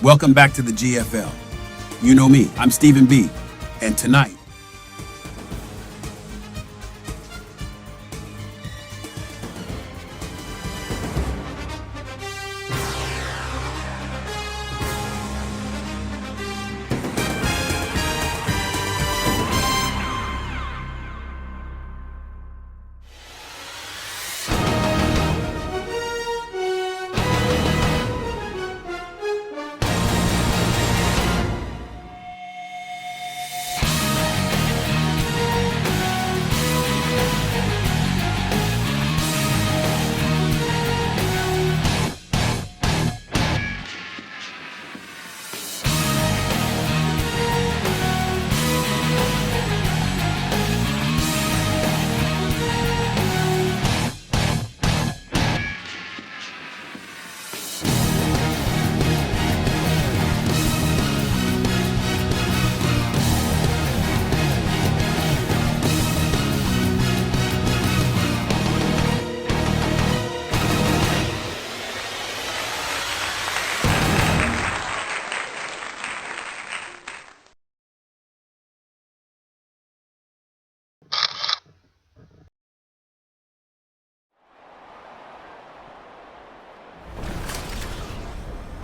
Welcome back to the GFL. You know me, I'm Stephen B. And tonight,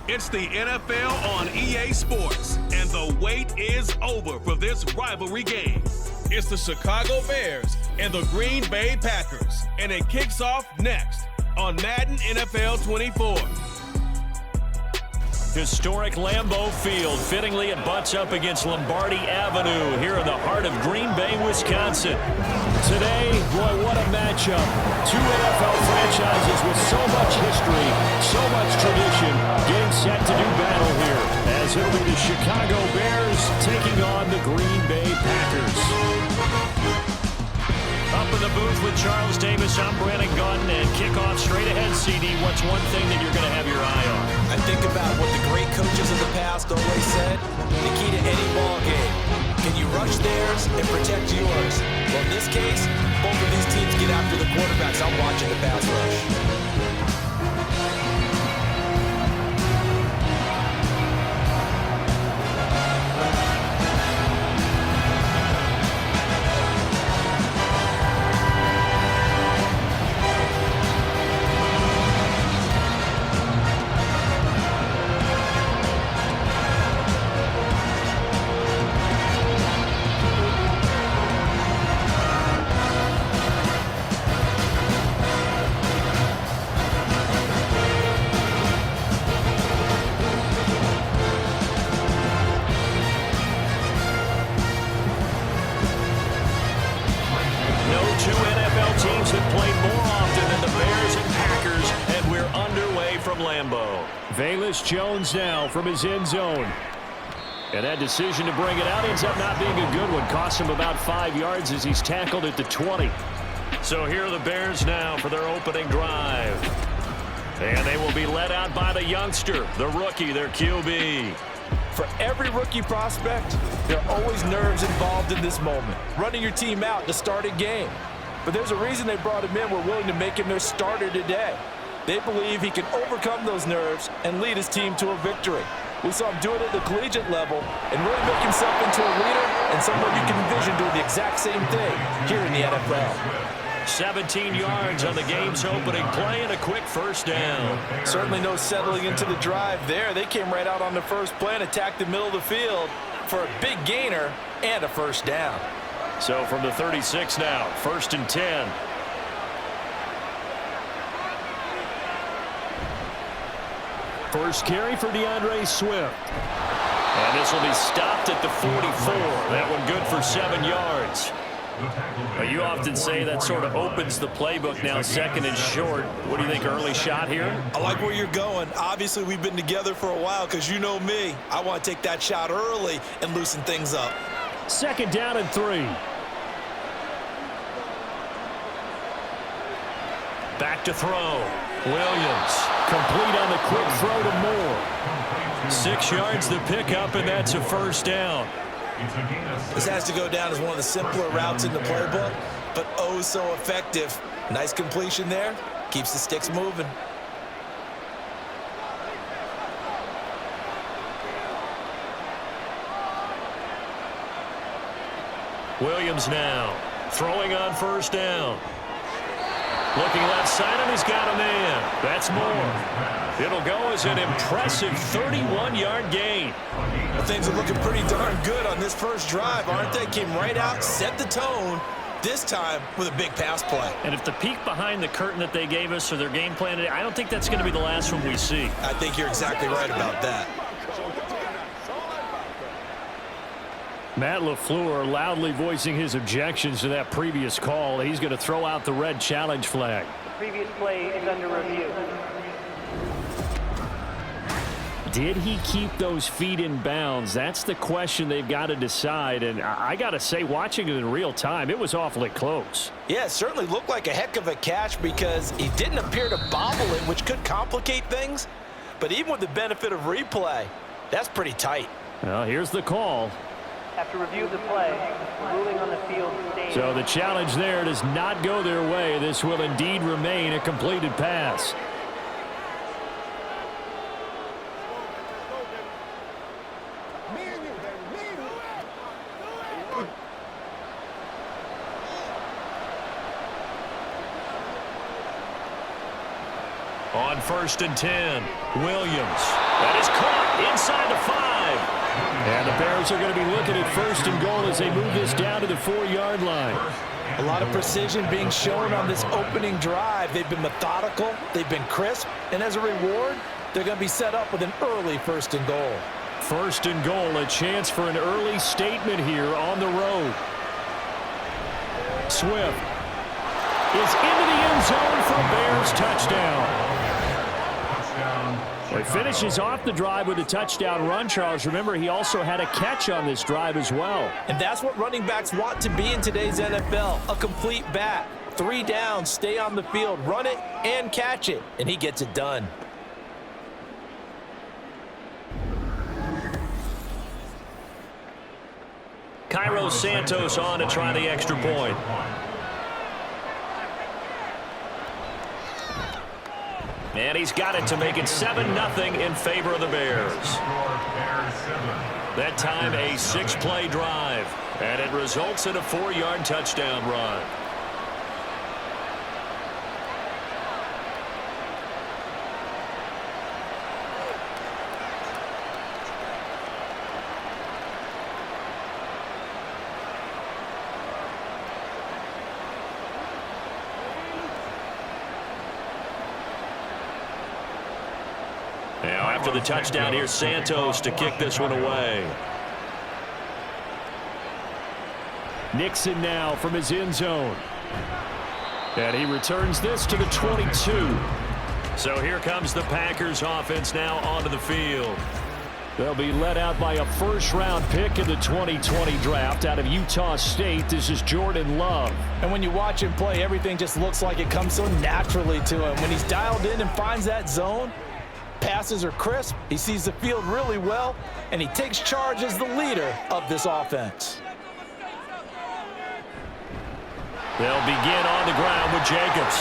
it's the NFL on EA Sports, and the wait is over for this rivalry game. It's the Chicago Bears and the Green Bay Packers, and it kicks off next on Madden NFL 24. Historic Lambeau Field. Fittingly, it butts up against Lombardi Avenue here in the heart of Green Bay, Wisconsin. Today, boy, what a matchup. Two NFL franchises with so much history, so much tradition, getting set to do battle here, as it'll be the Chicago Bears taking on the Green Bay Packers. Up in the booth with Charles Davis, I'm Brandon Gaudin, and kickoff straight ahead, CD. What's one thing that you're going to have your eye on? I think about what the great coaches of the past always said. The key to any ball game. Can you rush theirs and protect yours? Well, in this case, both of these teams get after the quarterbacks. I'm watching the pass rush. Velus Jones now from his end zone. And that decision to bring it out ends up not being a good one. Costs him about 5 yards as he's tackled at the 20. So here are the Bears now for their opening drive. And they will be led out by the youngster, the rookie, their QB. For every rookie prospect, there are always nerves involved in this moment. Running your team out to start a game. But there's a reason they brought him in. We're willing to make him their starter today. They believe he can overcome those nerves and lead his team to a victory. We saw him do it at the collegiate level and really make himself into a leader and someone you can envision doing the exact same thing here in the NFL. 17 yards on the game's opening play and a quick first down. Certainly no settling into the drive there. They came right out on the first play and attacked the middle of the field for a big gainer and a first down. So from the 36 now, 1st and 10. First carry for DeAndre Swift. And this will be stopped at the 44. That one good for 7 yards. You often say that sort of opens the playbook now, 2nd and short. What do you think, early shot here? I like where you're going. Obviously, we've been together for a while because you know me. I want to take that shot early and loosen things up. 2nd down and 3. Back to throw. Williams, complete on the quick throw to Moore. 6 yards the pickup, and that's a first down. This has to go down as one of the simpler routes in the playbook, but oh so effective. Nice completion there. Keeps the sticks moving. Williams now throwing on first down. Looking left side, and he's got a man. That's more. It'll go as an impressive 31-yard gain. Well, things are looking pretty darn good on this first drive, aren't they? Came right out, set the tone, this time with a big pass play. And if the peek behind the curtain that they gave us or their game plan, I don't think that's going to be the last one we see. I think you're exactly right about that. Matt LaFleur loudly voicing his objections to that previous call. He's going to throw out the red challenge flag. The previous play is under review. Did he keep those feet in bounds? That's the question they've got to decide. And I got to say, watching it in real time, it was awfully close. Yeah, it certainly looked like a heck of a catch because he didn't appear to bobble it, which could complicate things. But even with the benefit of replay, that's pretty tight. Well, here's the call. After review of the play, ruling on the field stays. So the challenge there does not go their way. This will indeed remain a completed pass. On 1st and 10, Williams. That is caught inside the 5. And the Bears are going to be looking at 1st and goal as they move this down to the 4-yard line. A lot of precision being shown on this opening drive. They've been methodical, they've been crisp, and as a reward, they're going to be set up with an early 1st and goal. 1st and goal, a chance for an early statement here on the road. Swift is into the end zone for a Bears touchdown. He finishes off the drive with a touchdown run, Charles. Remember, he also had a catch on this drive as well. And that's what running backs want to be in today's NFL, a complete back. 3 downs, stay on the field, run it and catch it, and he gets it done. Cairo Santos on to try the extra point. And he's got it to make it 7-0 in favor of the Bears. That time a 6-play drive, and it results in a 4-yard touchdown run. Now after the touchdown, here's Santos to kick this one away. Nixon now from his end zone. And he returns this to the 22. So here comes the Packers offense now onto the field. They'll be led out by a first-round pick in the 2020 draft out of Utah State. This is Jordan Love. And when you watch him play, everything just looks like it comes so naturally to him. When he's dialed in and finds that zone, passes are crisp, he sees the field really well, and he takes charge as the leader of this offense. They'll begin on the ground with Jacobs.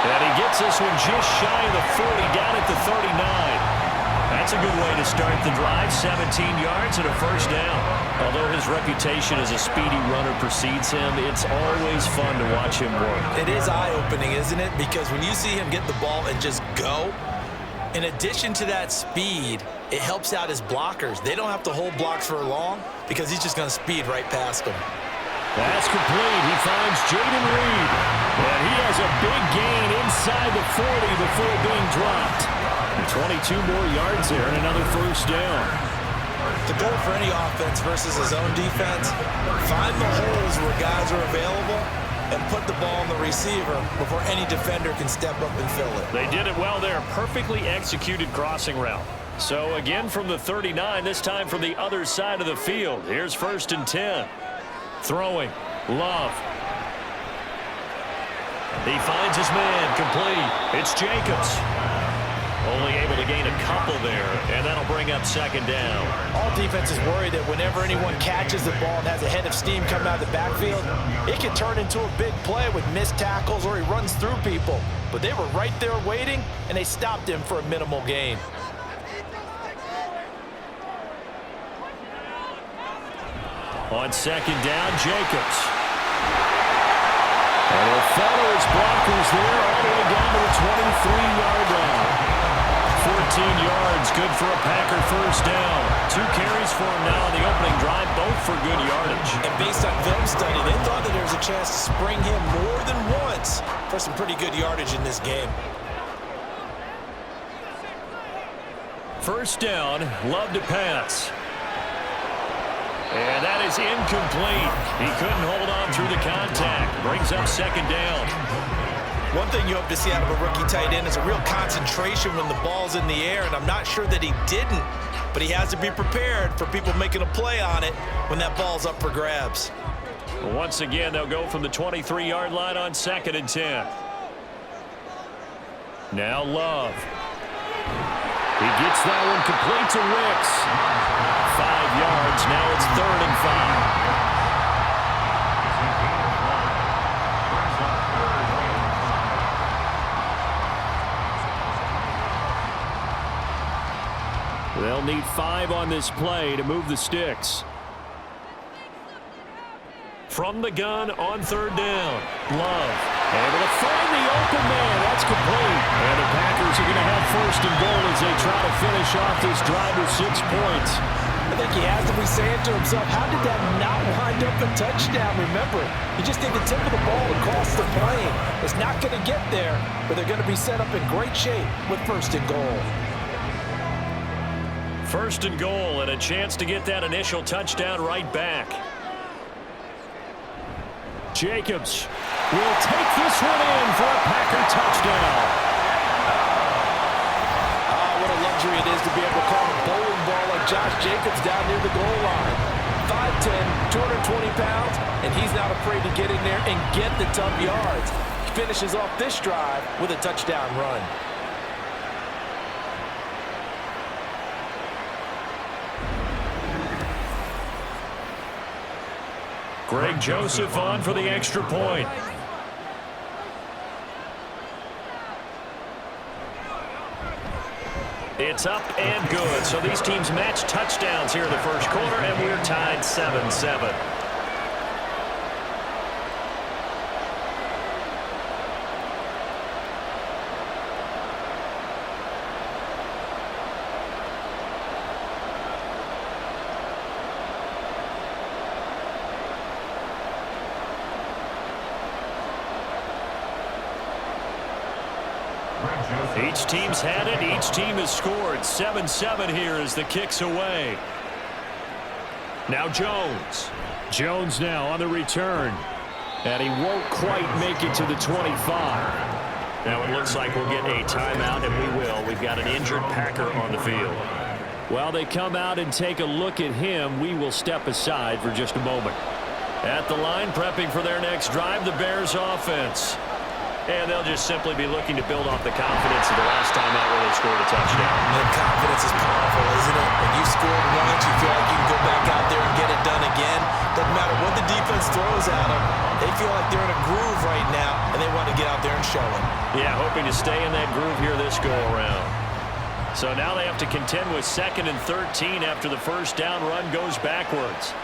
And he gets this one just shy of the 40, down at the 39. That's a good way to start the drive, 17 yards and a first down. Although his reputation as a speedy runner precedes him, it's always fun to watch him work. It is eye-opening, isn't it? Because when you see him get the ball and just go, in addition to that speed, it helps out his blockers. They don't have to hold blocks for long because he's just going to speed right past them. That's complete. He finds Jaden Reed. And he has a big gain inside the 40 before being dropped. 22 more yards there and another first down. The goal for any offense versus his own defense, find the holes where guys are available and put the ball on the receiver before any defender can step up and fill it. They did it well there. Perfectly executed crossing route. So again from the 39, this time from the other side of the field. Here's 1st and 10. Throwing. Love. He finds his man. Complete. It's Jacobs. Only able to gain a couple there, and that'll bring up 2nd down. All defenses worry that whenever anyone catches the ball and has a head of steam coming out of the backfield, it can turn into a big play with missed tackles or he runs through people. But they were right there waiting, and they stopped him for a minimal gain. On second down, Jacobs. And he'll follow his blockers there all the way down to the 23-yard line. 14 yards, good for a Packer first down. 2 carries for him now on the opening drive, both for good yardage. And based on film study, they thought that there was a chance to spring him more than once for some pretty good yardage in this game. First down, Love to pass. And that is incomplete. He couldn't hold on through the contact. Brings up second down. One thing you hope to see out of a rookie tight end is a real concentration when the ball's in the air, and I'm not sure that he didn't, but he has to be prepared for people making a play on it when that ball's up for grabs. Once again, they'll go from the 23-yard line on 2nd and 10. Now Love. He gets that one complete to Ricks. 5 yards. Now it's 3rd and 5. They'll need 5 on this play to move the sticks. From the gun on 3rd down. Love able to find the open man. That's complete. And the Packers are going to have 1st and goal as they try to finish off this drive with 6 points. I think he has to be saying to himself, how did that not wind up a touchdown? Remember, you just need the tip of the ball across the plane. It's not going to get there, but they're going to be set up in great shape with 1st and goal. 1st and goal and a chance to get that initial touchdown right back. Jacobs will take this one in for a Packer touchdown. What a luxury it is to be able to call a bowling ball like Josh Jacobs down near the goal line. 5'10", 220 pounds, and he's not afraid to get in there and get the tough yards. He finishes off this drive with a touchdown run. Greg Joseph on for the extra point. It's up and good. So these teams match touchdowns here in the first quarter, and we're tied 7-7. Each team's had it. Each team has scored. 7-7 here as the kick's away. Now Jones. Jones now on the return. And he won't quite make it to the 25. Now it looks like we'll get a timeout, and we will. We've got an injured Packer on the field. While they come out and take a look at him, we will step aside for just a moment. At the line, prepping for their next drive, the Bears offense. And they'll just simply be looking to build off the confidence of the last time out where they scored a touchdown. And confidence is powerful, isn't it? When you scored once, you feel like you can go back out there and get it done again. Doesn't matter what the defense throws at them. They feel like they're in a groove right now, and they want to get out there and show it. Yeah, hoping to stay in that groove here this go-around. So now they have to contend with 2nd and 13 after the first down run goes backwards.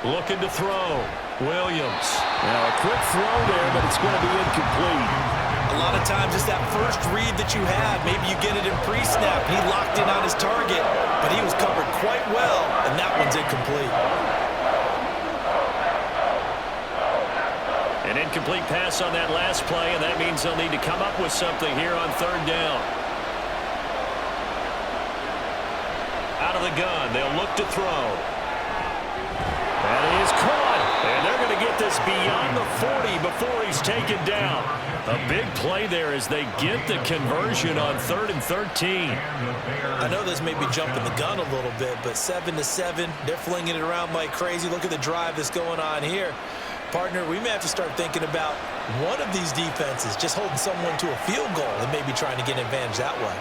Looking to throw. Williams. Now a quick throw there, but it's going to be incomplete. A lot of times it's that first read that you have. Maybe you get it in pre-snap. He locked in on his target, but he was covered quite well, and that one's incomplete. An incomplete pass on that last play, and that means they'll need to come up with something here on 3rd down. Out of the gun, they'll look to throw. That is caught. And they're going to get this beyond the 40 before he's taken down. A big play there as they get the conversion on 3rd and 13. I know this may be jumping the gun a little bit, but 7-7, they're flinging it around like crazy. Look at the drive that's going on here. Partner, we may have to start thinking about one of these defenses just holding someone to a field goal and maybe trying to get an advantage that way.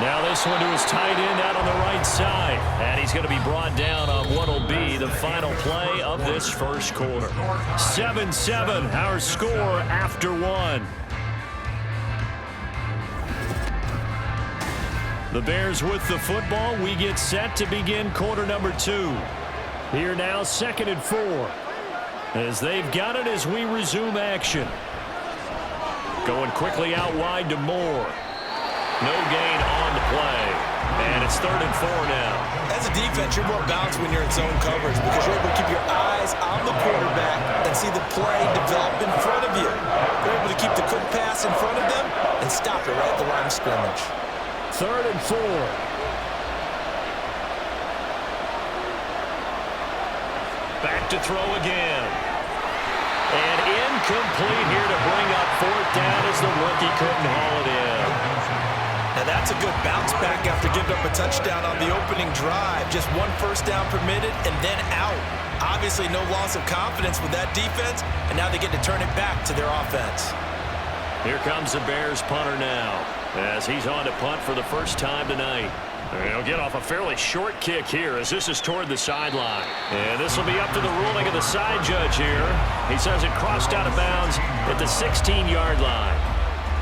Now this one to his tight end out on the right side. And he's going to be brought down on what will be the final play of this first quarter. 7-7, our score after one. The Bears with the football. We get set to begin quarter number 2. Here now, 2nd and 4. As they've got it as we resume action. Going quickly out wide to Moore. No gain on the play. And it's 3rd and 4 now. As a defense, you're more balanced when you're in zone coverage because you're able to keep your eyes on the quarterback and see the play develop in front of you. You're able to keep the quick pass in front of them and stop it right at the line of scrimmage. 3rd and 4. Back to throw again. And incomplete here to bring up 4th down as the rookie couldn't haul it in. Now that's a good bounce back after giving up a touchdown on the opening drive. Just 1 first down permitted and then out. Obviously no loss of confidence with that defense, and now they get to turn it back to their offense. Here comes the Bears punter now as he's on to punt for the first time tonight. He'll get off a fairly short kick here as this is toward the sideline. And this will be up to the ruling of the side judge here. He says it crossed out of bounds at the 16-yard line.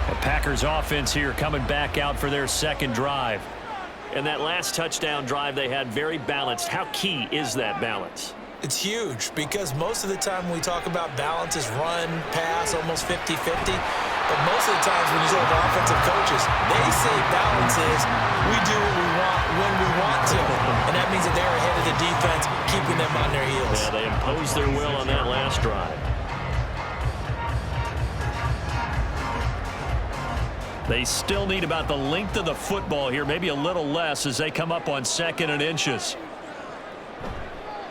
The Packers offense here coming back out for their 2nd drive. And that last touchdown drive they had very balanced. How key is that balance? It's huge because most of the time when we talk about balance is run, pass, almost 50-50. But most of the times when you talk about offensive coaches, they say balance is we do what we want when we want to. And that means that they're ahead of the defense, keeping them on their heels. Yeah, they imposed their will on that last drive. They still need about the length of the football here, maybe a little less as they come up on 2nd and inches.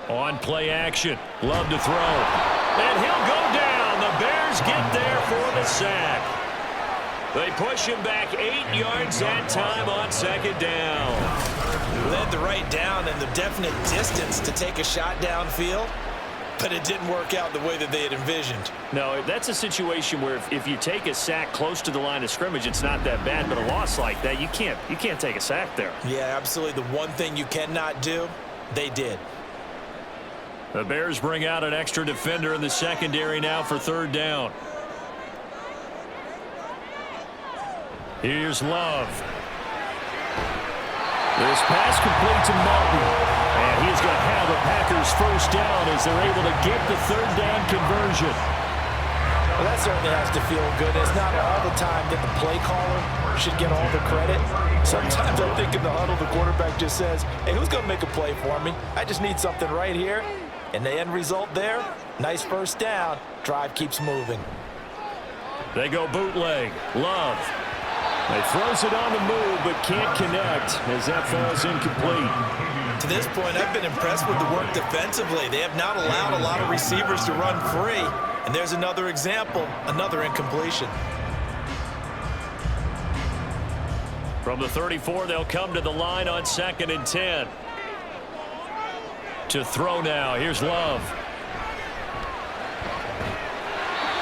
On play action, Love to throw. And he'll go down. The Bears get there for the sack. They push him back 8 yards that time on 2nd down. Led the right down and the definite distance to take a shot downfield, but it didn't work out the way that they had envisioned. No, that's a situation where if you take a sack close to the line of scrimmage, it's not that bad, but a loss like that, you can't take a sack there. Yeah, absolutely. The one thing you cannot do, they did. The Bears bring out an extra defender in the secondary now for 3rd down. Here's Love. This pass complete to Martin. And he's going to have the Packers 1st down as they're able to get the 3rd down conversion. Well, that certainly has to feel good. It's not all the time that the play caller should get all the credit. Sometimes I think in the huddle, the quarterback just says, hey, who's going to make a play for me? I just need something right here. And the end result there, nice 1st down. Drive keeps moving. They go bootleg. Love. He throws it on the move, but can't connect as that falls incomplete. To this point, I've been impressed with the work defensively. They have not allowed a lot of receivers to run free. And there's another example, another incompletion. From the 34, they'll come to the line on 2nd and 10. To throw now. Here's Love.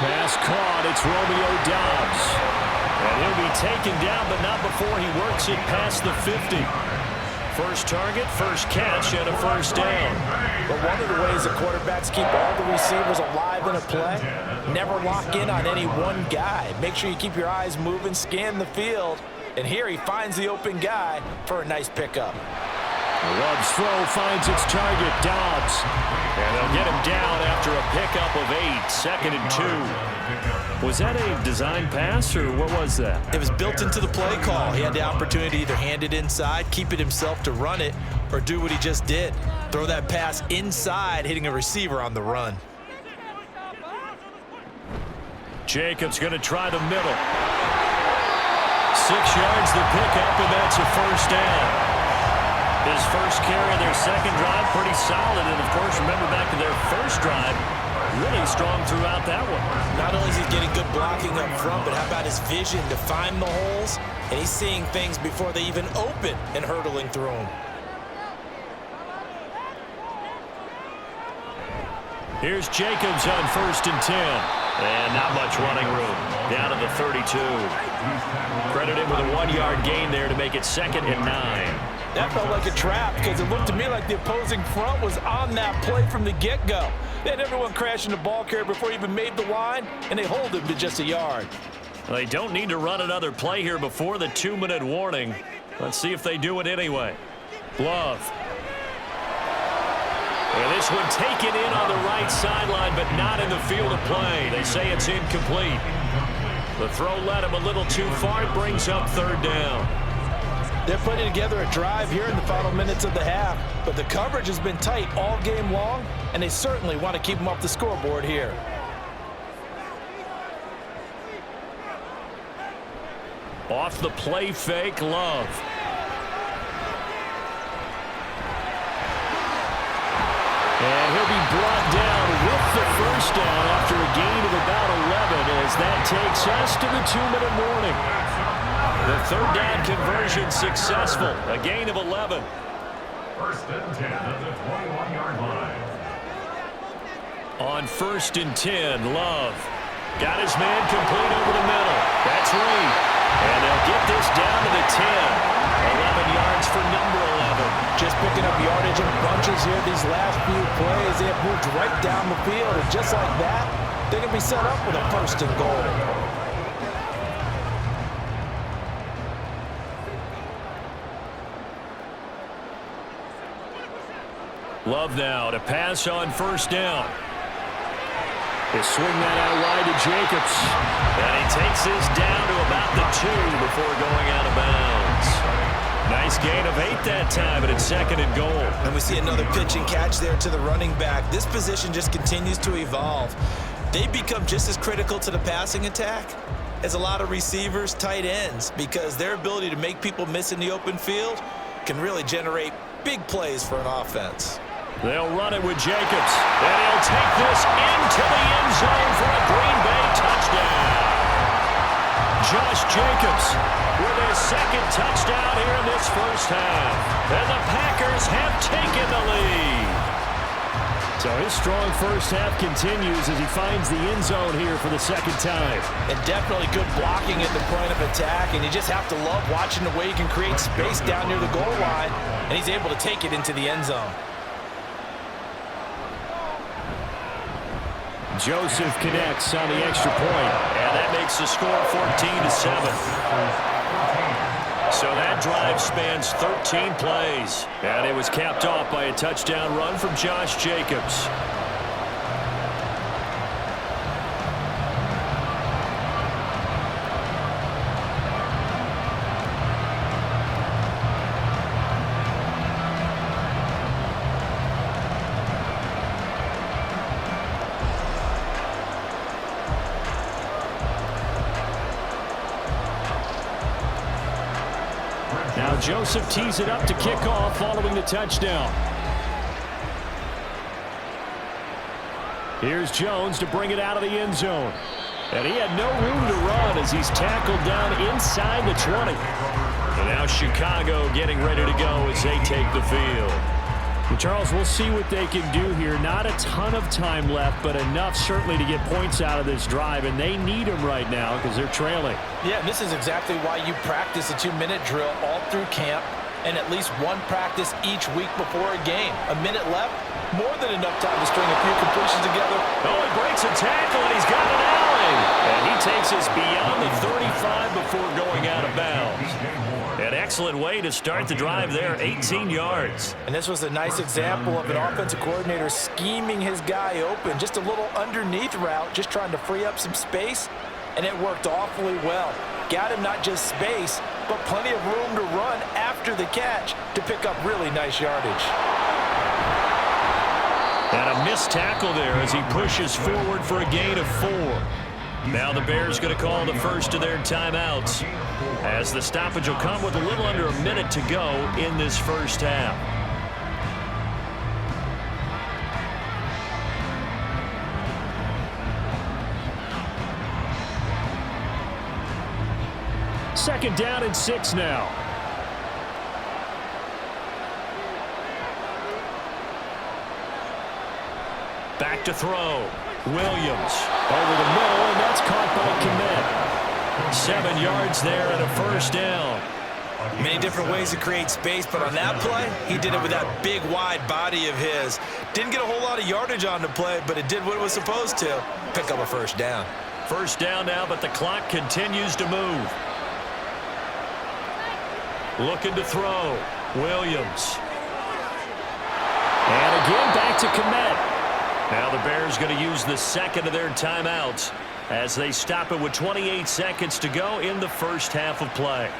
Pass caught. It's Romeo Doubs. And he'll be taken down, but not before he works it past the 50. First target, first catch, and a 1st down. But one of the ways the quarterbacks keep all the receivers alive in a play, never lock in on any one guy. Make sure you keep your eyes moving, scan the field. And here he finds the open guy for a nice pickup. Love's throw finds its target, Doubs. And they'll get him down after a pickup of 8, 2nd and 2. Was that a design pass, or what was that? It was built into the play call. He had the opportunity to either hand it inside, keep it himself to run it, or do what he just did. Throw that pass inside, hitting a receiver on the run. Jacobs going to try the middle. 6 yards the pickup, and that's a 1st down. His first carry of their 2nd drive, pretty solid. And, of course, remember back to their 1st drive, really strong throughout that one. Not only is he getting good blocking up front, but how about his vision to find the holes? And he's seeing things before they even open and hurdling through them. Here's Jacobs on 1st and 10. And not much running room. Down to the 32. Credit him with a 1-yard gain there to make it 2nd and 9. That felt like a trap because it looked to me like the opposing front was on that play from the get-go. They had everyone crashing the ball carrier before he even made the line, and they hold him to just a yard. They don't need to run another play here before the 2-minute warning. Let's see if they do it anyway. Love. And this one taken in on the right sideline, but not in the field of play. They say it's incomplete. The throw led him a little too far. It brings up third down. They're putting together a drive here in the final minutes of the half, but the coverage has been tight all game long, and they certainly want to keep them off the scoreboard here. Off the play fake, Love. And he'll be brought down with the first down after a gain of about 11 as that takes us to the 2-minute warning. The third down conversion successful, a gain of 11. First and 10 at the 21-yard line. On first and 10, Love. Got his man complete over the middle. That's Reed. And they'll get this down to the 10. 11 yards for number 11. Just picking up yardage in bunches here these last few plays. They have moved right down the field, and just like that, they're going to be set up with a first and goal. Love now to pass on first down. They swing that out wide to Jacobs. And he takes this down to about the 2 before going out of bounds. Nice gain of 8 that time, but it's second and goal. And we see another pitch and catch there to the running back. This position just continues to evolve. They become just as critical to the passing attack as a lot of receivers, tight ends, because their ability to make people miss in the open field can really generate big plays for an offense. They'll run it with Jacobs, and he'll take this into the end zone for a Green Bay touchdown. Josh Jacobs with his second touchdown here in this first half. And the Packers have taken the lead. So his strong first half continues as he finds the end zone here for the second time. And definitely good blocking at the point of attack, and you just have to love watching the way he can create space down near the goal line, and he's able to take it into the end zone. Joseph connects on the extra point, and that makes the score 14-7. So that drive spans 13 plays, and it was capped off by a touchdown run from Josh Jacobs. Now Joseph tees it up to kick off following the touchdown. Here's Jones to bring it out of the end zone. And he had no room to run as he's tackled down inside the 20. And now Chicago getting ready to go as they take the field. And Charles, we'll see what they can do here. Not a ton of time left, but enough certainly to get points out of this drive, and they need them right now because they're trailing. Yeah, this is exactly why you practice a 2-minute drill all through camp and at least one practice each week before a game. A minute left, more than enough time to string a few completions together. Oh, he breaks a tackle, and he's got an alley. And he takes us beyond the 35 before going out of bounds. An excellent way to start the drive there, 18 yards. And this was a nice example of an offensive coordinator scheming his guy open. Just a little underneath route, just trying to free up some space, and it worked awfully well. Got him not just space, but plenty of room to run after the catch to pick up really nice yardage. And a missed tackle there as he pushes forward for a gain of 4. Now the Bears going to call the first of their timeouts, as the stoppage will come with a little under a minute to go in this first half. Second down and 6 now. Back to throw. Williams over the middle, and that's caught by Kmet. 7 yards there and a first down. Many different ways to create space, but on that play, he did it with that big, wide body of his. Didn't get a whole lot of yardage on the play, but it did what it was supposed to. Pick up a first down. First down now, but the clock continues to move. Looking to throw. Williams. And again, back to Kmet. Now the Bears going to use the second of their timeouts as they stop it with 28 seconds to go in the first half of play.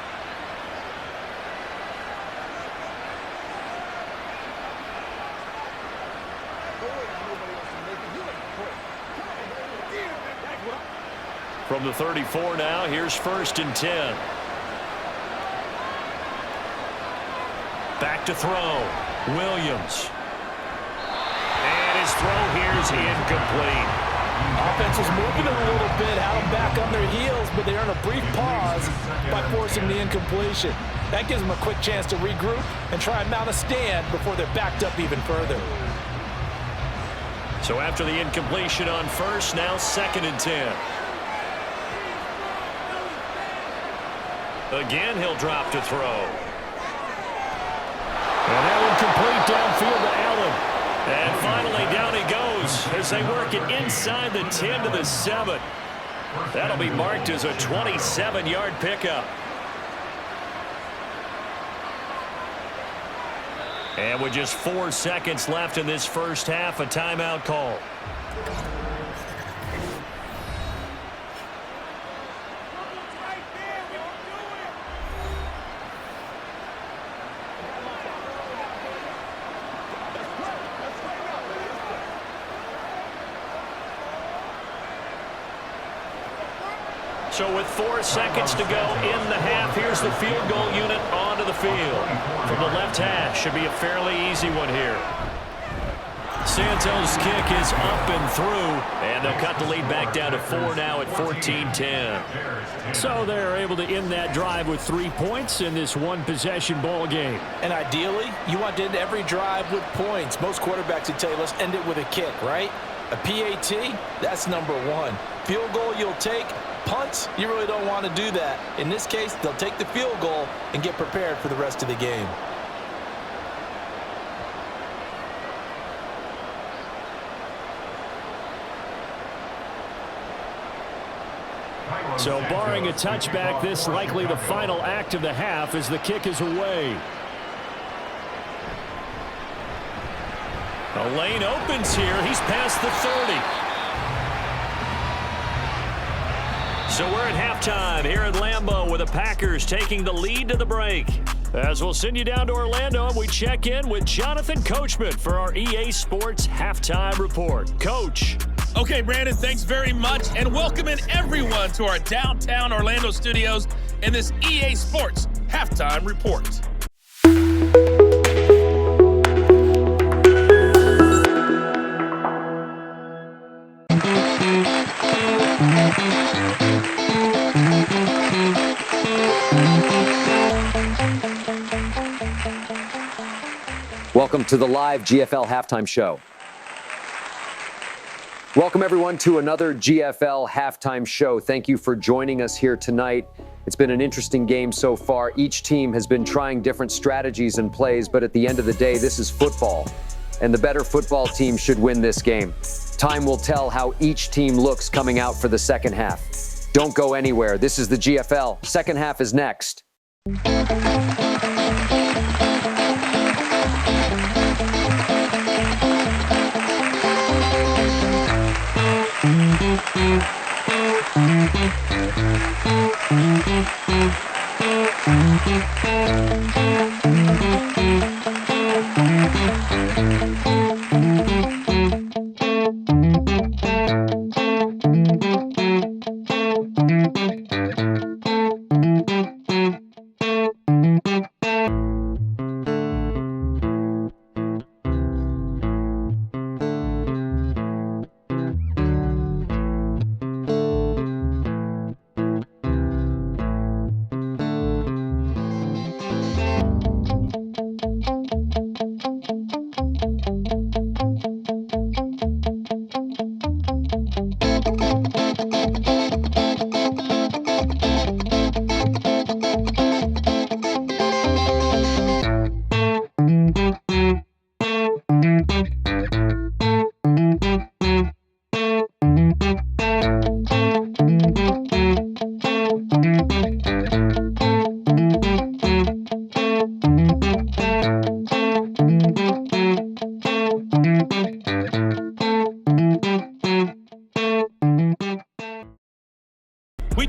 From the 34 now, here's 1st and 10. Back to throw. Williams. And his throw here is incomplete. Offense was moving a little bit, had them back on their heels, but they earn a brief pause by forcing the incompletion. That gives them a quick chance to regroup and try and mount a stand before they're backed up even further. So after the incompletion on 1st, now 2nd and 10. Again, he'll drop to throw. And that one complete downfield to Allen. And finally, down he goes as they work it inside the 10 to the 7. That'll be marked as a 27-yard pickup. And with just 4 seconds left in this first half, a timeout call. So with 4 seconds to go in the half, here's the field goal unit onto the field. From the left hash, should be a fairly easy one here. Santos' kick is up and through, and they'll cut the lead back down to 4 now at 14-10. So they're able to end that drive with 3 points in this one-possession ball game. And ideally, you want to end every drive with points. Most quarterbacks would tell you, let's end it with a kick, right? A PAT, that's number 1. Field goal you'll take. Punts, you really don't want to do that. In this case, they'll take the field goal and get prepared for the rest of the game. So barring a touchback, this likely the final act of the half as the kick is away. The lane opens here. He's past the 30. So we're at halftime here at Lambeau with the Packers taking the lead to the break. As we'll send you down to Orlando and we check in with Jonathan Coachman for our EA Sports Halftime Report. Coach. Okay, Brandon, thanks very much, and welcome in everyone to our downtown Orlando studios in this EA Sports Halftime Report. Welcome to the live GFL Halftime Show. Welcome, everyone, to another GFL Halftime Show. Thank you for joining us here tonight. It's been an interesting game so far. Each team has been trying different strategies and plays, but at the end of the day, this is football, and the better football team should win this game. Time will tell how each team looks coming out for the second half. Don't go anywhere. This is the GFL. Second half is next.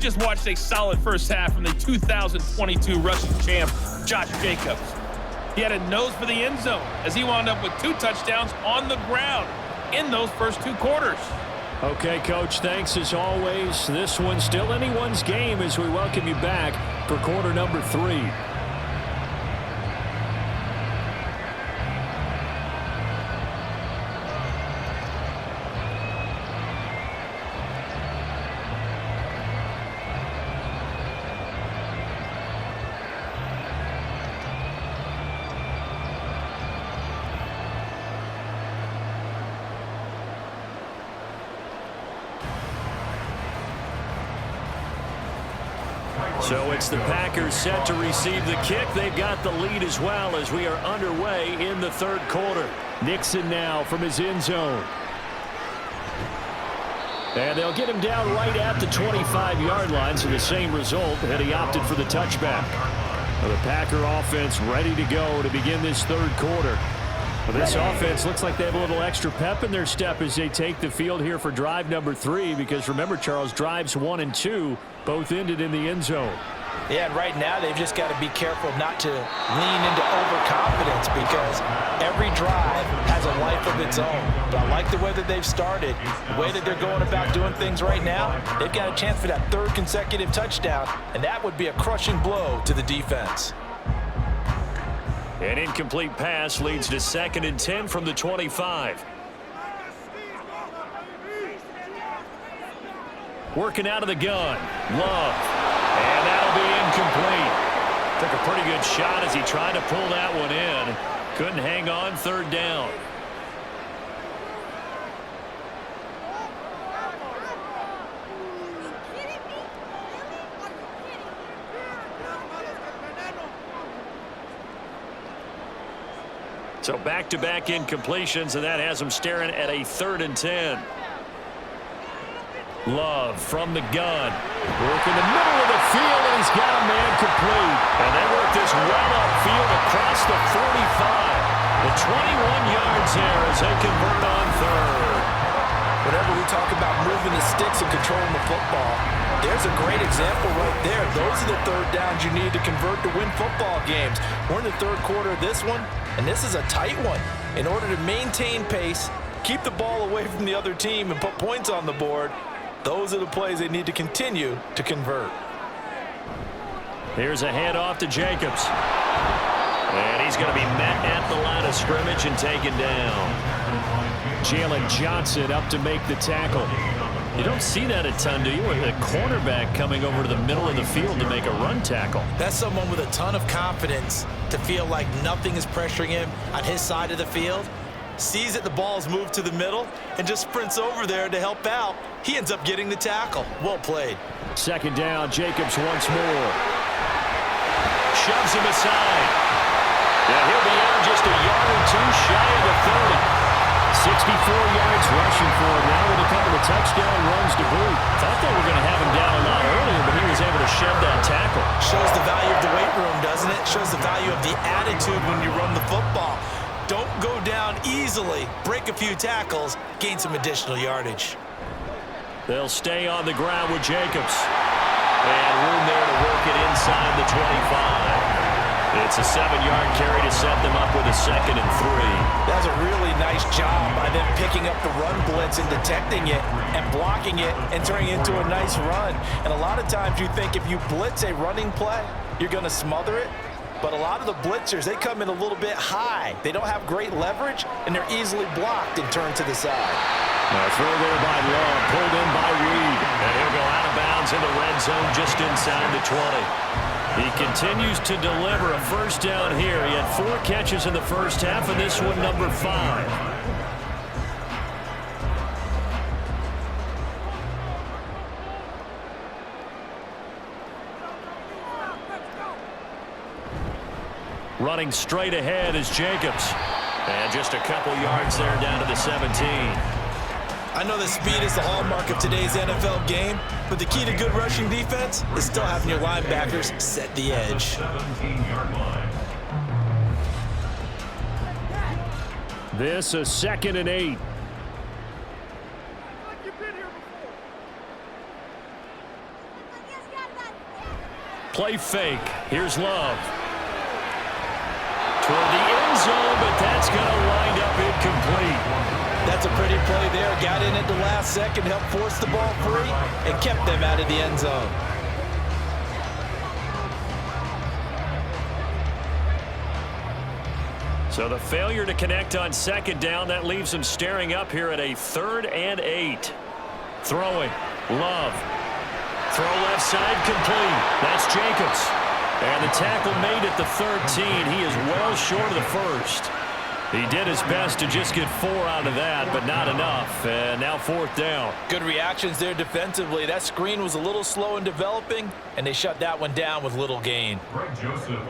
just watched a solid first half from the 2022 rushing champ, Josh Jacobs. He had a nose for the end zone as he wound up with 2 touchdowns on the ground in those first 2 quarters. Okay, Coach, thanks as always. This one's still anyone's game as we welcome you back for quarter number 3. So it's the Packers set to receive the kick. They've got the lead as well as we are underway in the 3rd quarter. Nixon now from his end zone. And they'll get him down right at the 25-yard line, so the same result had he opted for the touchback. The Packer offense ready to go to begin this 3rd quarter. Well, this offense looks like they have a little extra pep in their step as they take the field here for drive number 3, because remember, Charles, drives 1 and 2 both ended in the end zone. Yeah, and right now they've just got to be careful not to lean into overconfidence, because every drive has a life of its own. But I like the way that they've started, the way that they're going about doing things right now. They've got a chance for that 3rd consecutive touchdown, and that would be a crushing blow to the defense. An incomplete pass leads to 2nd and 10 from the 25. Working out of the gun. Love. And that'll be incomplete. Took a pretty good shot as he tried to pull that one in. Couldn't hang on, 3rd down. So back-to-back incompletions, and that has him staring at a 3rd and 10. Love from the gun. Working the middle of the field, and he's got a man complete. And they work this well upfield across the 45. The 21 yards there as they convert on 3rd. Whenever we talk about moving the sticks and controlling the football, there's a great example right there. Those are the 3rd downs you need to convert to win football games. We're in the 3rd quarter of this one, and this is a tight one. In order to maintain pace, keep the ball away from the other team, and put points on the board, those are the plays they need to continue to convert. Here's a handoff to Jacobs. And he's going to be met at the line of scrimmage and taken down. Jalen Johnson up to make the tackle. You don't see that a ton, do you? With a cornerback coming over to the middle of the field to make a run tackle. That's someone with a ton of confidence to feel like nothing is pressuring him on his side of the field. Sees that the ball's moved to the middle and just sprints over there to help out. He ends up getting the tackle. Well played. 2nd down, Jacobs once more. Shoves him aside. Yeah, he'll be out just a yard or 2 shy of the 30. 64 yards rushing for him now with a couple of touchdown runs to boot. Thought they were going to have him down a lot earlier, but he was able to shed that tackle. Shows the value of the weight room, doesn't it? Shows the value of the attitude when you run the football. Don't go down easily. Break a few tackles. Gain some additional yardage. They'll stay on the ground with Jacobs. And room there to work it inside the 25. It's a 7-yard carry to set them up with a 2nd and 3. That's a really nice job by them picking up the run blitz and detecting it and blocking it and turning it into a nice run. And a lot of times you think if you blitz a running play, you're going to smother it. But a lot of the blitzers, they come in a little bit high. They don't have great leverage, and they're easily blocked and turned to the side. Throw there by Love, pulled in by Reed. And he'll go out of bounds in the red zone just inside the 20. He continues to deliver a 1st down here. He had 4 catches in the first half, and this one number 5. Running straight ahead is Jacobs. And just a couple yards there down to the 17. I know that speed is the hallmark of today's NFL game, but the key to good rushing defense is still having your linebackers set the edge. This a 2nd and 8. Play fake. Here's Love. Toward the end zone, but that's going to wind up incomplete. That's a pretty play there. Got in at the last second, helped force the ball free, and kept them out of the end zone. So the failure to connect on second down, that leaves them staring up here at a 3rd and 8. Throwing. Love. Throw left side complete. That's Jacobs. And the tackle made at the 13. He is well short of the first. He did his best to just get 4 out of that, but not enough. And now 4th down. Good reactions there defensively. That screen was a little slow in developing, and they shut that one down with little gain.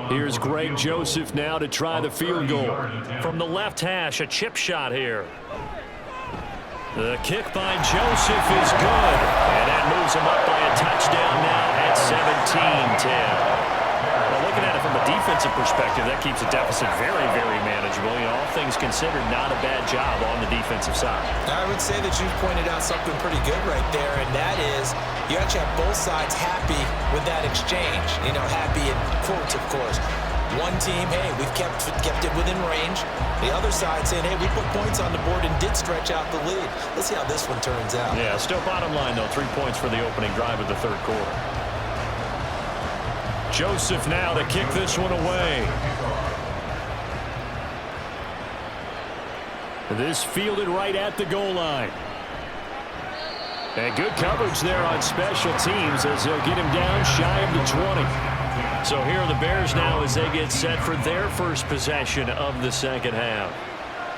Here's Greg Joseph now to try the field goal. From the left hash, a chip shot here. The kick by Joseph is good. And that moves him up by a touchdown now at 17-10. Well, looking at it from a defensive perspective, that keeps the deficit very, very manageable. You know, all things considered, not a bad job on the defensive side. I would say that you've pointed out something pretty good right there, and that is you actually have both sides happy with that exchange. You know, happy in quotes, of course. One team, hey, we've kept it within range. The other side saying, hey, we put points on the board and did stretch out the lead. Let's see how this one turns out. Yeah, still bottom line, though, 3 points for the opening drive of the 3rd quarter. Joseph now to kick this one away. This fielded right at the goal line. And good coverage there on special teams as they'll get him down shy of the 20. So here are the Bears now as they get set for their first possession of the second half.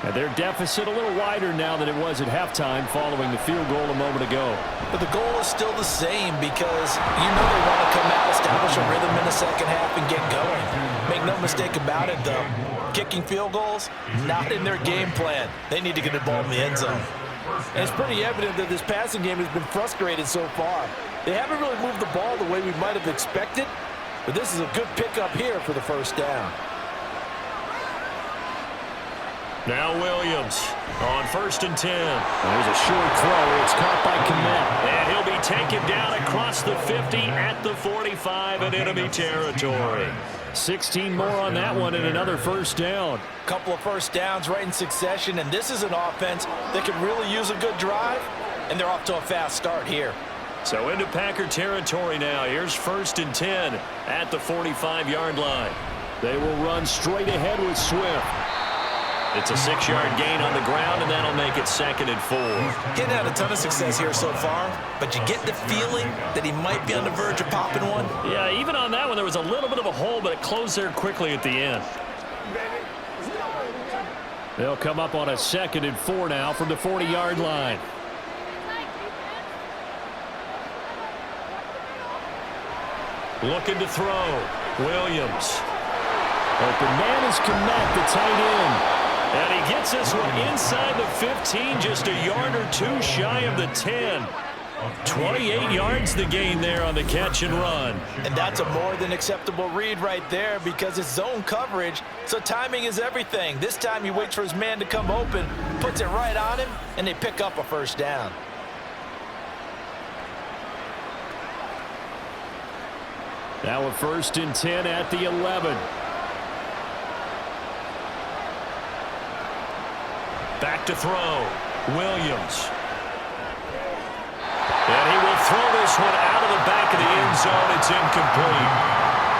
And their deficit a little wider now than it was at halftime following the field goal a moment ago. But the goal is still the same because you know they want to come out, establish a rhythm in the second half, and get going. Make no mistake about it, though. Kicking field goals, not in their game plan. They need to get the ball in the end zone. And it's pretty evident that this passing game has been frustrated so far. They haven't really moved the ball the way we might have expected, but this is a good pickup here for the first down. Now Williams on 1st and 10. There's a short throw. It's caught by Kmet. And he'll be taken down across the 50 at the 45 in enemy territory. 16 more on that one and another first down. Couple of first downs right in succession, and this is an offense that could really use a good drive, and they're off to a fast start here. So into Packer territory now. Here's 1st and 10 at the 45-yard line. They will run straight ahead with Swift. It's a 6-yard gain on the ground, and that'll make it 2nd and 4. Getting had a ton of success here so far, but you get the feeling that he might be on the verge of popping one. Yeah, even on that one, there was a little bit of a hole, but it closed there quickly at the end. They'll come up on a 2nd and 4 now from the 40-yard line. Looking to throw. Williams. Open man is Kmet, the tight end. And he gets this one inside the 15, just a yard or two shy of the 10. 28 yards the gain there on the catch and run. And that's a more than acceptable read right there because it's zone coverage, so timing is everything. This time he waits for his man to come open, puts it right on him, and they pick up a first down. Now a 1st and 10 at the 11. Back to throw. Williams. And he will throw this one out of the back of the end zone. It's incomplete.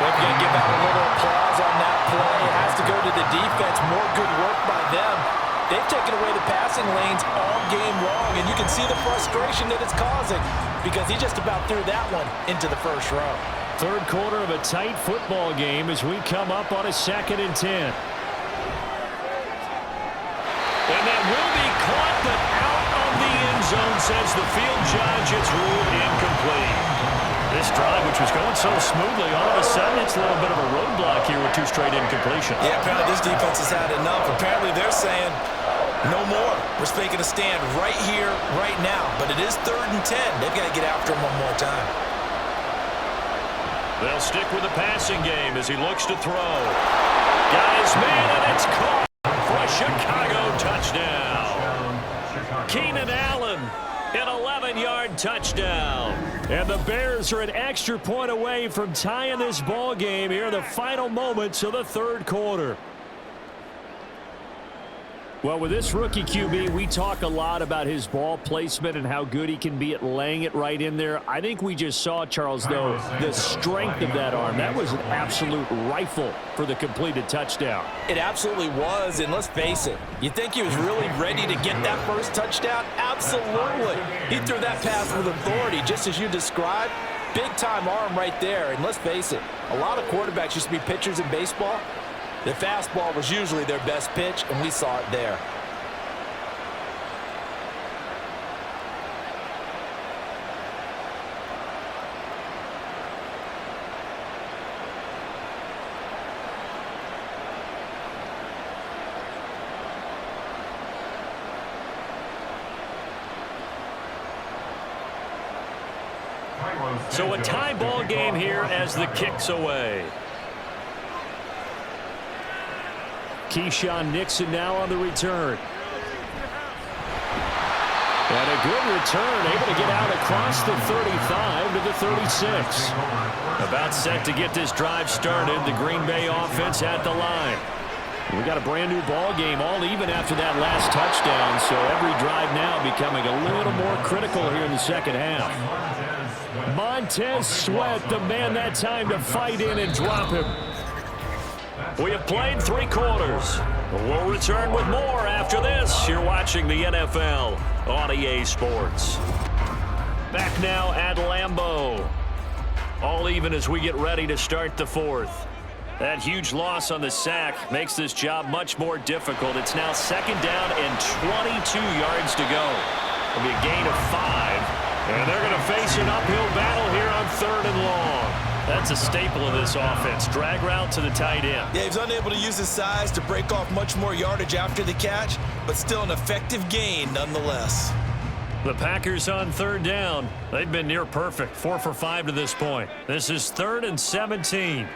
They've got to give out a little applause on that play. It has to go to the defense. More good work by them. They've taken away the passing lanes all game long, and you can see the frustration that it's causing because he just about threw that one into the first row. 3rd quarter of a tight football game as we come up on a 2nd and 10. And that will be caught, but out of the end zone, says the field judge. It's ruled incomplete. This drive, which was going so smoothly, all of a sudden it's a little bit of a roadblock here with 2 straight incompletions. Yeah, apparently this defense has had enough. Apparently they're saying, no more. We're making a stand right here, right now. But it is 3rd and 10. They've got to get after him one more time. They'll stick with the passing game as he looks to throw. Guys, man, and it's caught for a Chicago touchdown. Keenan Allen An 11-yard touchdown. And the Bears are an extra point away from tying this ball game here in the final moments of the third quarter. Well, with this rookie QB, we talk a lot about his ball placement and how good he can be at laying it right in there. I think we just saw, Charles, though, the strength of that arm. That was an absolute rifle for the completed touchdown. It absolutely was, and let's face it, you think he was really ready to get that first touchdown? Absolutely. He threw that pass with authority, just as you described. Big-time arm right there, and let's face it, a lot of quarterbacks used to be pitchers in baseball. The fastball was usually their best pitch, and we saw it there. So a tie ball game here as the kick's away. Keyshawn Nixon now on the return. And a good return, able to get out across the 35 to the 36. About set to get this drive started. The Green Bay offense at the line. We got a brand new ball game, all even after that last touchdown. So every drive now becoming a little more critical here in the second half. Montez Sweat, the man that time to fight in and drop him. We have played 3 quarters. We'll return with more after this. You're watching the NFL on EA Sports. Back now at Lambeau. All even as we get ready to start the fourth. That huge loss on the sack makes this job much more difficult. It's now second down and 22 yards to go. It'll be a gain of 5. And they're going to face an uphill battle here on 3rd and long. That's a staple of this offense. Drag route to the tight end. Yeah, he's unable to use his size to break off much more yardage after the catch, but still an effective gain nonetheless. The Packers on 3rd down. They've been near perfect, 4 for 5 to this point. This is 3rd and 17.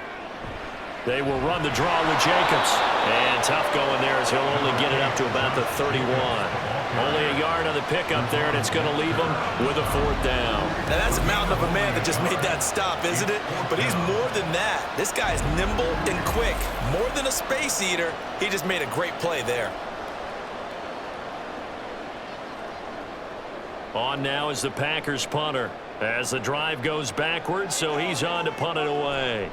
They will run the draw with Jacobs. And tough going there as he'll only get it up to about the 31. Only a yard on the pickup there, and it's going to leave him with a 4th down. Now, that's a mountain of a man that just made that stop, isn't it? But he's more than that. This guy's nimble and quick. More than a space eater, he just made a great play there. On now is the Packers punter as the drive goes backwards, so he's on to punt it away.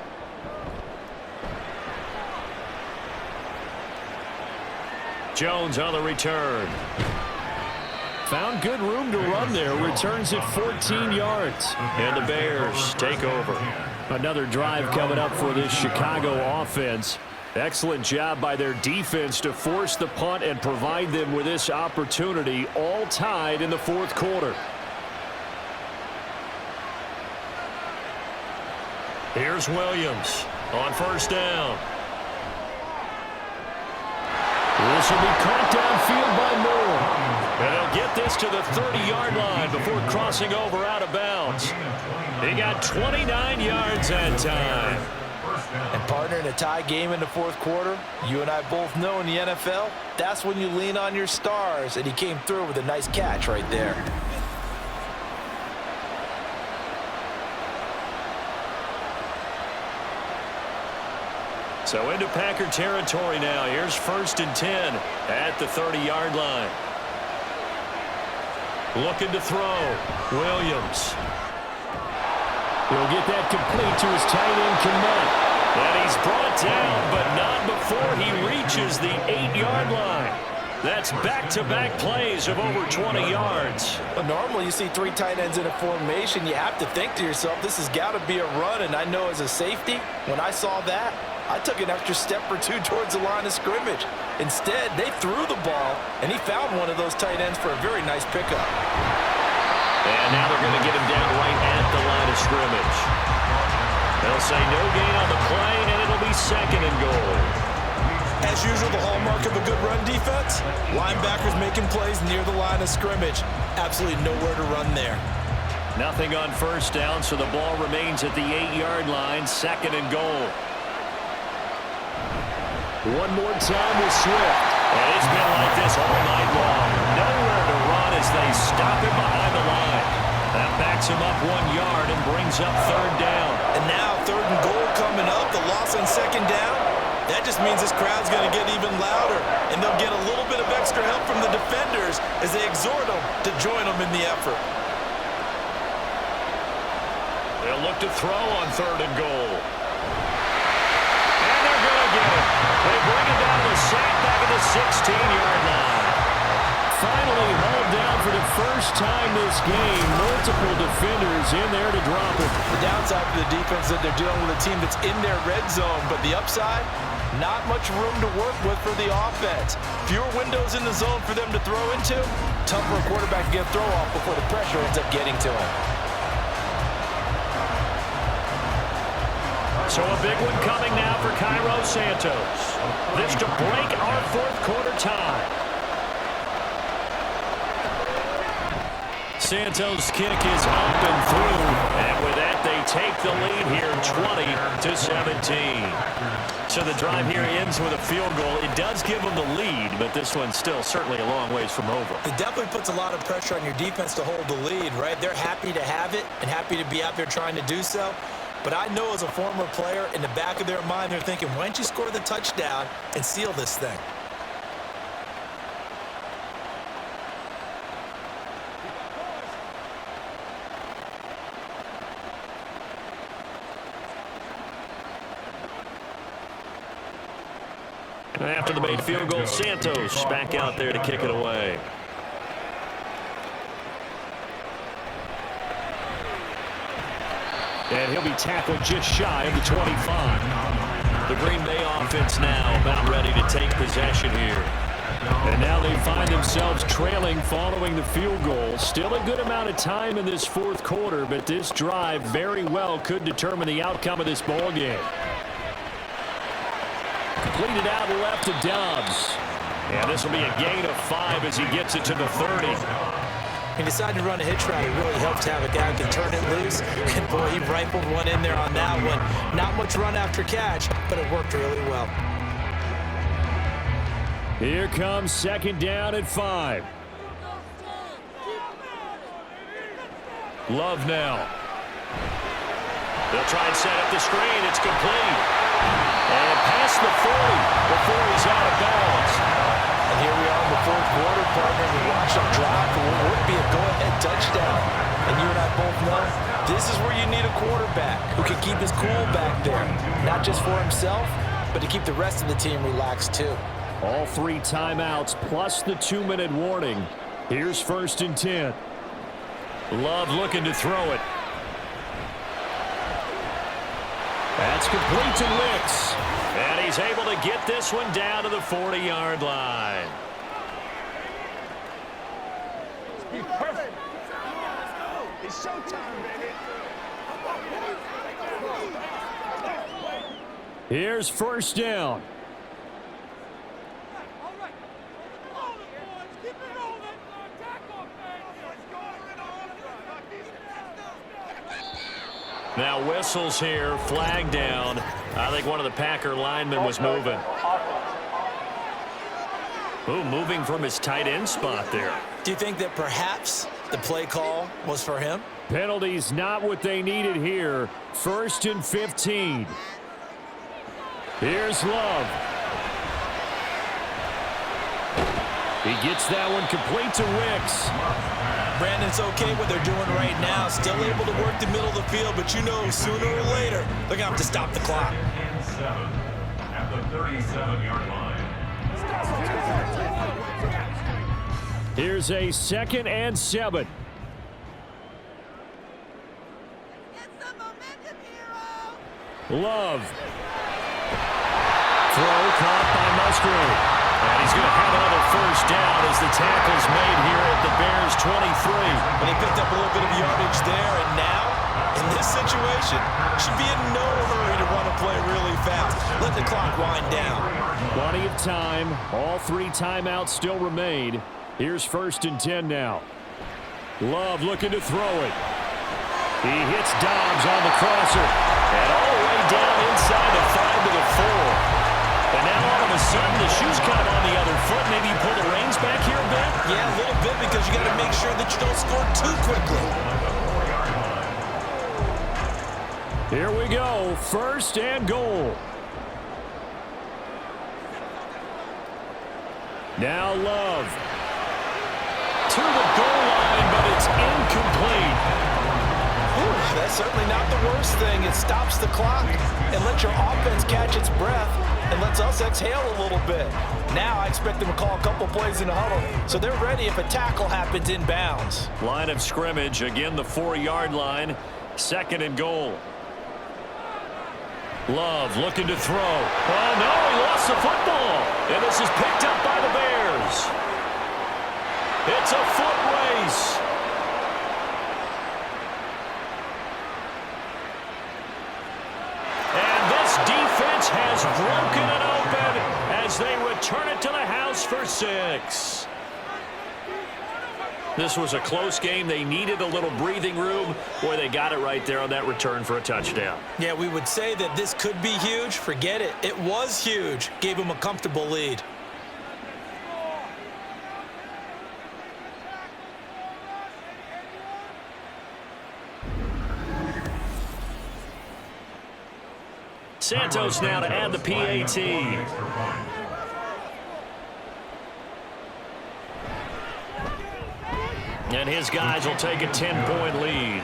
Jones on the return. Found good room to run there. Returns it 14 yards. And the Bears take over. Another drive coming up for this Chicago offense. Excellent job by their defense to force the punt and provide them with this opportunity, all tied in the 4th quarter. Here's Williams on 1st down. This will be caught downfield by Moore. And he'll get this to the 30-yard line before crossing over out of bounds. He got 29 yards that time. And partner, in a tie game in the 4th quarter, you and I both know in the NFL, that's when you lean on your stars, and he came through with a nice catch right there. So into Packer territory now. Here's 1st and 10 at the 30-yard line. Looking to throw. Williams. He'll get that complete to his tight end, Kmet. And he's brought down, but not before he reaches the 8-yard line. That's back-to-back plays of over 20 yards. Well, normally you see 3 tight ends in a formation. You have to think to yourself, this has got to be a run. And I know as a safety, when I saw that, I took an extra step or 2 towards the line of scrimmage. Instead, they threw the ball, and he found one of those tight ends for a very nice pickup. And now they're going to get him down right at the line of scrimmage. They'll say no gain on the play, and it'll be 2nd and goal. As usual, the hallmark of a good run defense, linebackers making plays near the line of scrimmage. Absolutely nowhere to run there. Nothing on 1st down, so the ball remains at the 8-yard line, 2nd and goal. One more time with Swift. And it's been like this all night long. Nowhere to run as they stop him behind the line. That backs him up 1 yard and brings up third down. And now 3rd and goal coming up. The loss on 2nd down. That just means this crowd's going to get even louder. And they'll get a little bit of extra help from the defenders as they exhort them to join them in the effort. They'll look to throw on 3rd and goal. And they're going to get it. They bring it down to the sack back at the 16-yard line. Finally hauled down for the first time this game. Multiple defenders in there to drop it. The downside for the defense is that they're dealing with a team that's in their red zone, but the upside, not much room to work with for the offense. Fewer windows in the zone for them to throw into. Tough for a quarterback to get a throw off before the pressure ends up getting to him. So a big one coming now for Cairo Santos. This to break our 4th quarter tie. Santos' kick is up and through. And with that, they take the lead here 20-17. So the drive here ends with a field goal. It does give them the lead, but this one's still certainly a long ways from over. It definitely puts a lot of pressure on your defense to hold the lead, right? They're happy to have it and happy to be out there trying to do so. But I know as a former player, in the back of their mind, they're thinking, why don't you score the touchdown and seal this thing? After the made field goal, Santos back out there to kick it away. And he'll be tackled just shy of the 25. The Green Bay offense now about ready to take possession here. And now they find themselves trailing following the field goal. Still a good amount of time in this 4th quarter, but this drive very well could determine the outcome of this ball game. Completed out left to Dobbs. And this will be a gain of 5 as he gets it to the 30. He decided to run a hitch route. It really helped to have a guy who can turn it loose. And boy, he rifled one in there on that one. Not much run after catch, but it worked really well. Here comes 2nd down at 5. Love now. They'll try and set up the screen. It's complete. And past the 40 before he's out of bounds. And here we are in the 4th quarter, partner. We watch him drive for what would be a go-ahead touchdown. And you and I both know this is where you need a quarterback who can keep his cool back there. Not just for himself, but to keep the rest of the team relaxed too. All 3 timeouts plus the 2-minute warning. Here's 1st and 10. Love looking to throw it. That's complete to Wicks. And he's able to get this one down to the 40-yard line. Be perfect. It's showtime, baby. Here's 1st down. Now whistles here, flag down. I think one of the Packer linemen was moving. Ooh, moving from his tight end spot there. Do you think that perhaps the play call was for him? Penalties not what they needed here. 1st and 15. Here's Love. He gets that one complete to Wicks. Brandon, it's okay what they're doing right now. Still able to work the middle of the field, but you know sooner or later they're going to have to stop the clock. At the 37-yard line. Here's a 2nd and 7. Love. Throw caught by Musgrave. And he's going to have another 1st down as the tackle's made here at the Bears 23. And he picked up a little bit of yardage there, and now, in this situation, should be in no hurry to run a play really fast. Let the clock wind down. Plenty of time. All 3 timeouts still remain. Here's 1st and 10 now. Love looking to throw it. He hits Dobbs on the crosser. And all the way down inside the 5 to the 4. And now all of a sudden the shoe's kind of on the other foot. Maybe you pull the reins back here a bit? Yeah, a little bit, because you got to make sure that Here we go. First and goal. Now Love. To the goal line, but it's incomplete. Ooh, that's certainly not the worst thing. It stops the clock and lets your offense catch its breath and lets us exhale a little bit. Now I expect them to call a couple plays in the huddle, so they're ready if a tackle happens inbounds. Line of scrimmage, again the 4-yard line. Second and goal. Love looking to throw. Oh, no, he lost the football. And this is picked up by the Bears. It's a foot race. And this defense has broken it open as they return it to the house for 6. This was a close game. They needed a little breathing room. Boy, they got it right there on that return for a touchdown. Yeah, we would say that this could be huge. Forget it. It was huge. Gave them a comfortable lead. Santos now to add the PAT. And his guys will take a 10-point lead.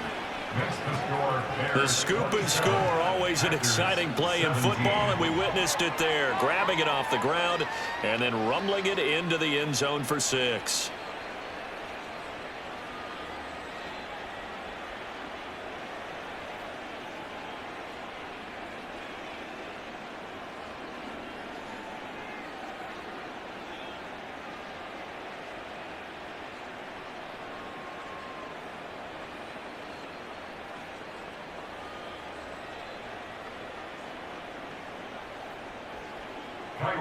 The scoop and score, always an exciting play in football, and we witnessed it there. Grabbing it off the ground and then rumbling it into the end zone for 6.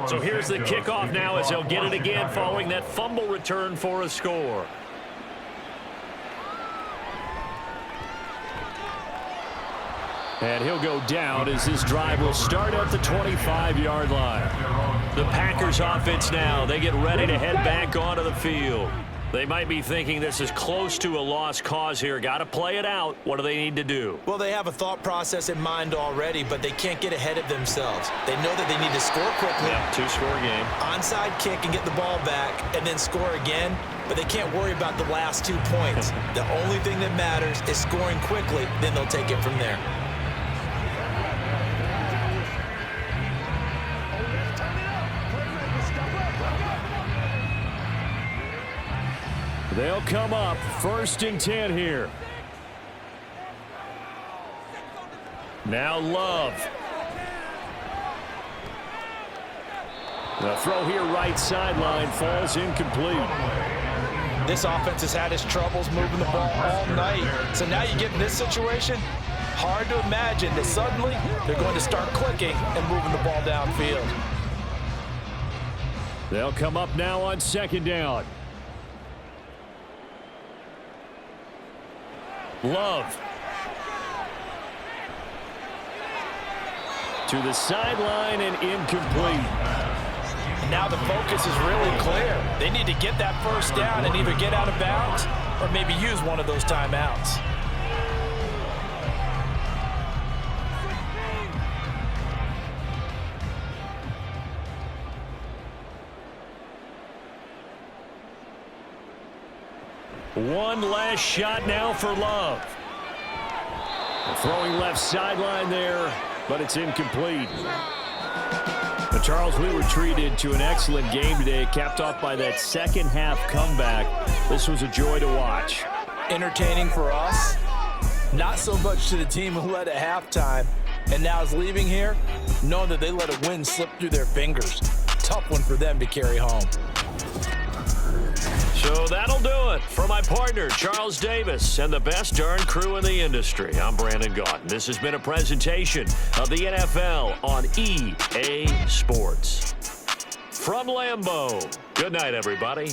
So here's the kickoff now as they'll get it again following that fumble return for a score. And he'll go down as this drive will start at the 25-yard line. The Packers offense now, they get ready to head back onto the field. They might be thinking this is close to a lost cause here. Got to play it out. What do they need to do? Well, they have a thought process in mind already, but they can't get ahead of themselves. They know that they need to score quickly. Yeah, 2-score game. Onside kick and get the ball back and then score again, but they can't worry about the last 2 points. The only thing that matters is scoring quickly, then they'll take it from there. They'll come up 1st and 10 here. Now Love. The throw here right sideline falls incomplete. This offense has had its troubles moving the ball all night. So now you get in this situation, hard to imagine that suddenly they're going to start clicking and moving the ball downfield. They'll come up now on 2nd down. Love. To the sideline and incomplete. Now the focus is really clear. They need to get that 1st down and either get out of bounds or maybe use one of those timeouts. One last shot now for Love. Throwing left sideline there, but it's incomplete. But Charles, we were treated to an excellent game today, capped off by that second-half comeback. This was a joy to watch. Entertaining for us, not so much to the team who led at halftime and now is leaving here, knowing that they let a win slip through their fingers. Tough one for them to carry home. So that'll do it for my partner, Charles Davis, and the best darn crew in the industry. I'm Brandon Gaudin. This has been a presentation of the NFL on EA Sports. From Lambeau, good night, everybody.